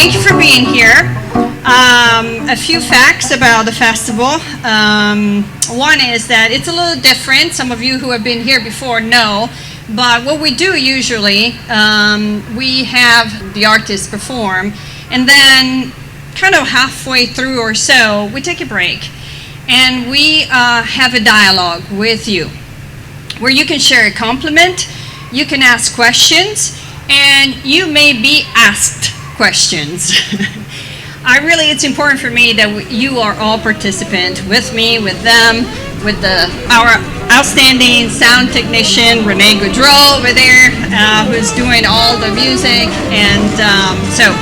thank you for being here. A few facts about the festival. One is that it's a little different. Some of you who have been here before know. But what we do usually, we have the artists perform, and then kind of halfway through or so, we take a break. And we have a dialogue with you, where you can share a compliment, you can ask questions, and you may be asked questions. It's important for me that you are all participant with me, with them, with our outstanding sound technician, Renee Goudreau over there, who's doing all the music, and so.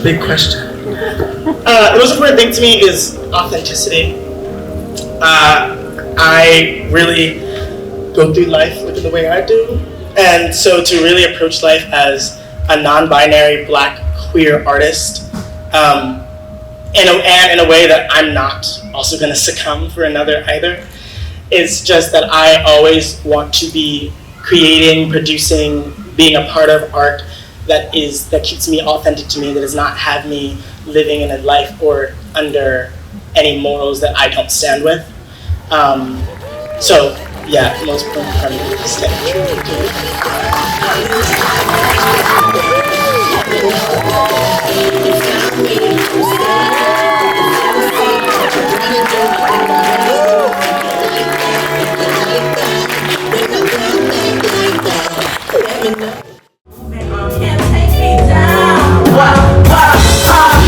Big question. The most important thing to me is authenticity. I really go through life looking the way I do, and so to really approach life as a non-binary Black queer artist, and in a way that I'm not also going to succumb for another either, is just that I always want to be creating, producing, being a part of art that keeps me authentic to me, that does not have me living in a life or under any morals that I don't stand with. So yeah, the most important part of it is staying true to it.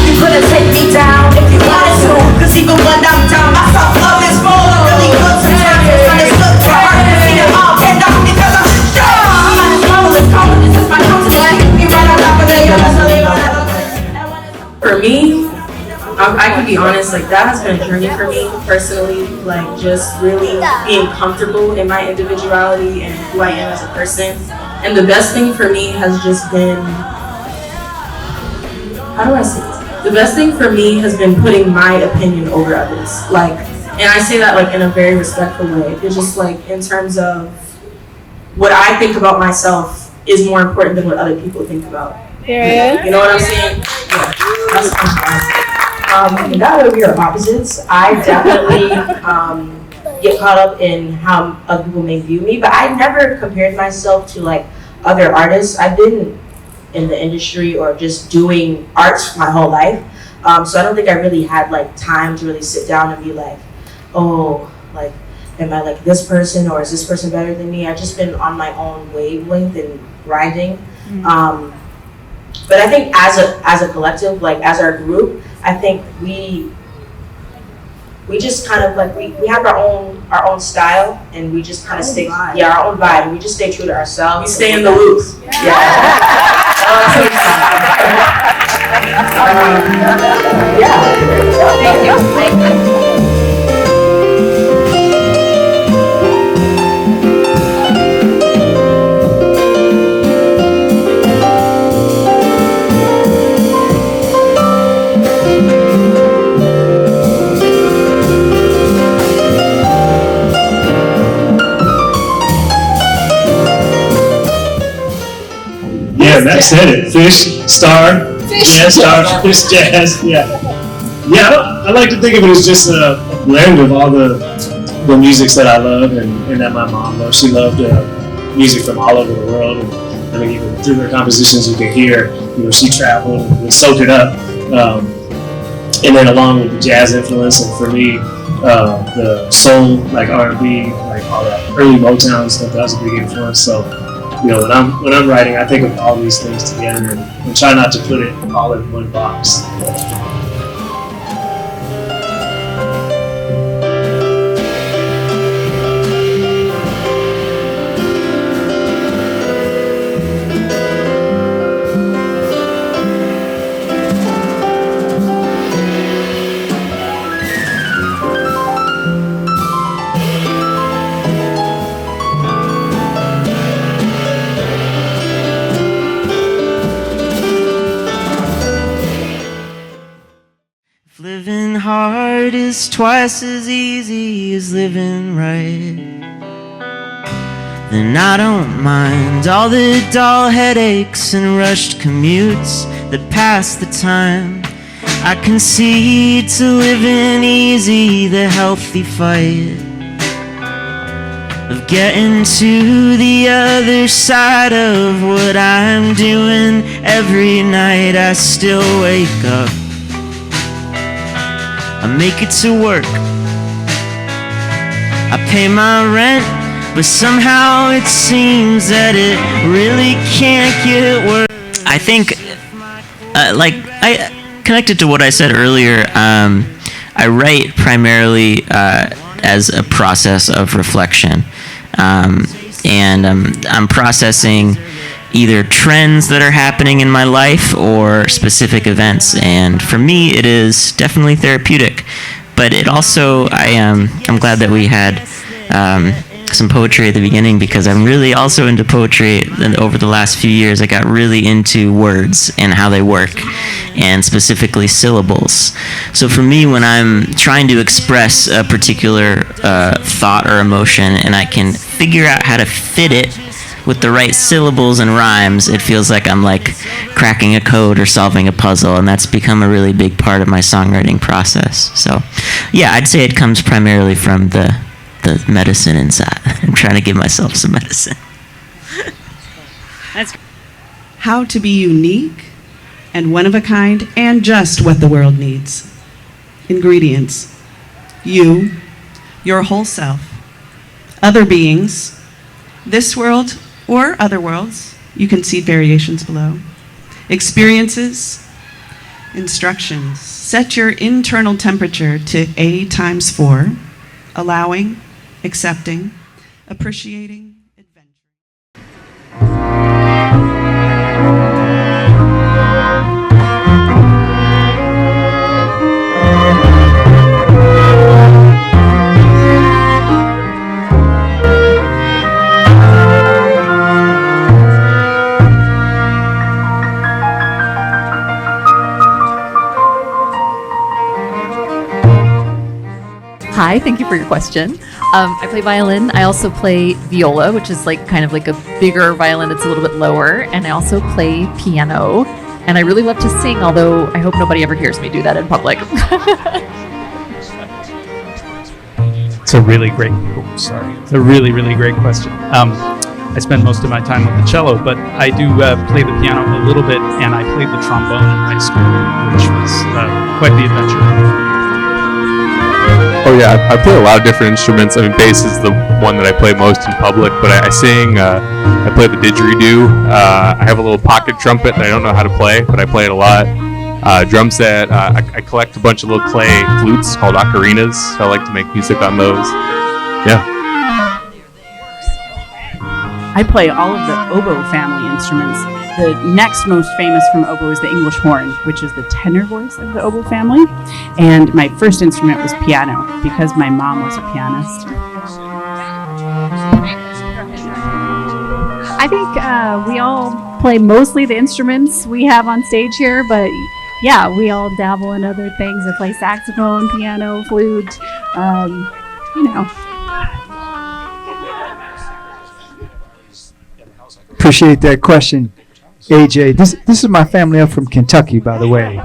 You couldn't take me down if you wanted to, cause even when I'm down, my self-love is full of really good sometimes. Misunderstood for art, to see them all end up because I'm strong. I'm marvelous, confidence is my counterland. Me right on top of the For me, I can be honest, like that has been a journey for me personally, like just really being comfortable in my individuality and who I am as a person. And the best thing for me has just been, how do I say this? The best thing for me has been putting my opinion over others. Like, and I say that like in a very respectful way. It's just like in terms of what I think about myself is more important than what other people think about. Yeah. You know what I'm saying? Yeah. That's Not that we are opposites. I definitely get caught up in how other people may view me, but I never compared myself to like other artists. I've been in the industry or just doing art my whole life, so I don't think I really had like time to really sit down and be like, oh, like, am I like this person or is this person better than me? I've just been on my own wavelength and grinding. But I think as a collective, like as our group, I think we just kind of like we have our own style, and we just kind of stay our own vibe, and we just stay true to ourselves. we stay in the loop. Yeah. Thank you. Yeah, that said it. Fish, Starr, yeah, Starr, Fish, Jazz, yeah. Yeah, I like to think of it as just a blend of all the the musics that I love and that my mom loved. She loved music from all over the world. And I mean, even through her compositions, you could hear, she traveled and would soak it up. And then along with the jazz influence, and for me, the soul, like R&B, like all that early Motown stuff, that was a big influence. So, when I'm writing, I think of all these things together and try not to put it all in one box. Living hard is twice as easy as living right, then I don't mind all the dull headaches and rushed commutes that pass the time. I concede to living easy the healthy fight of getting to the other side of what I'm doing. Every night I still wake up, I make it to work, I pay my rent, but somehow it seems that it really can't get worse. I think, I connected to what I said earlier. I write primarily as a process of reflection, and I'm processing either trends that are happening in my life or specific events, and for me it is definitely therapeutic. But it also, I'm glad that we had some poetry at the beginning, because I'm really also into poetry, and over the last few years I got really into words and how they work, and specifically syllables. So for me, when I'm trying to express a particular thought or emotion and I can figure out how to fit it with the right syllables and rhymes, it feels like I'm like cracking a code or solving a puzzle, and that's become a really big part of my songwriting process. So yeah, I'd say it comes primarily from the medicine inside. I'm trying to give myself some medicine. That's how to be unique and one of a kind and just what the world needs. Ingredients: you, your whole self, other beings, this world or other worlds. You can see variations below. Experiences, instructions. Set your internal temperature to A times 4, allowing, accepting, appreciating, adventuring. Hi, thank you for your question. I play violin. I also play viola, which is like kind of like a bigger violin that's a little bit lower. And I also play piano. And I really love to sing, although I hope nobody ever hears me do that in public. It's a really great, It's a really, really great question. I spend most of my time with the cello, but I do play the piano a little bit, and I played the trombone in high school, which was quite the adventure. Oh yeah, I play a lot of different instruments. I mean, bass is the one that I play most in public, but I sing, I play the didgeridoo. I have a little pocket trumpet that I don't know how to play, but I play it a lot. Drum set, I collect a bunch of little clay flutes called ocarinas, so I like to make music on those. Yeah. I play all of the oboe family instruments. The next most famous from oboe is the English horn, which is the tenor voice of the oboe family. And my first instrument was piano, because my mom was a pianist. I think we all play mostly the instruments we have on stage here, but yeah, we all dabble in other things. I play saxophone, piano, flute, you know. Appreciate that question, AJ. This is my family up from Kentucky, by the way.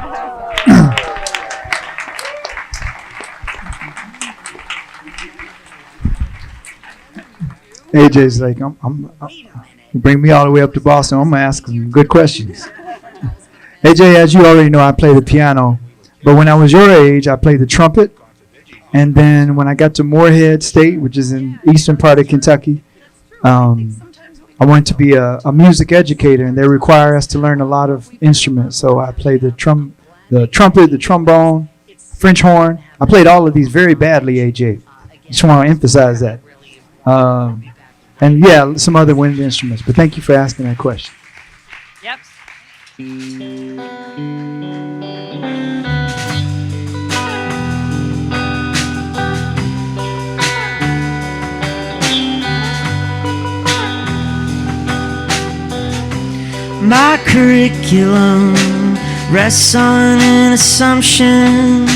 AJ's like, you bring me all the way up to Boston. I'm gonna ask him good questions. AJ, as you already know, I play the piano, but when I was your age, I played the trumpet. And then when I got to Moorhead State, which is in eastern part of Kentucky, I wanted to be a music educator, and they require us to learn a lot of instruments. So I played the trumpet, the trombone, French horn. I played all of these very badly, AJ. Just want to emphasize that. And yeah, some other wind instruments. But thank you for asking that question. Yep. My curriculum rests on an assumption.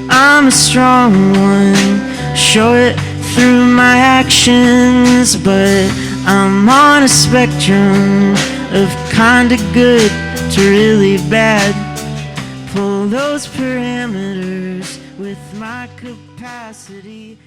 I'm a strong one, show it through my actions, but I'm on a spectrum of kinda good to really bad. Pull those parameters with my capacity.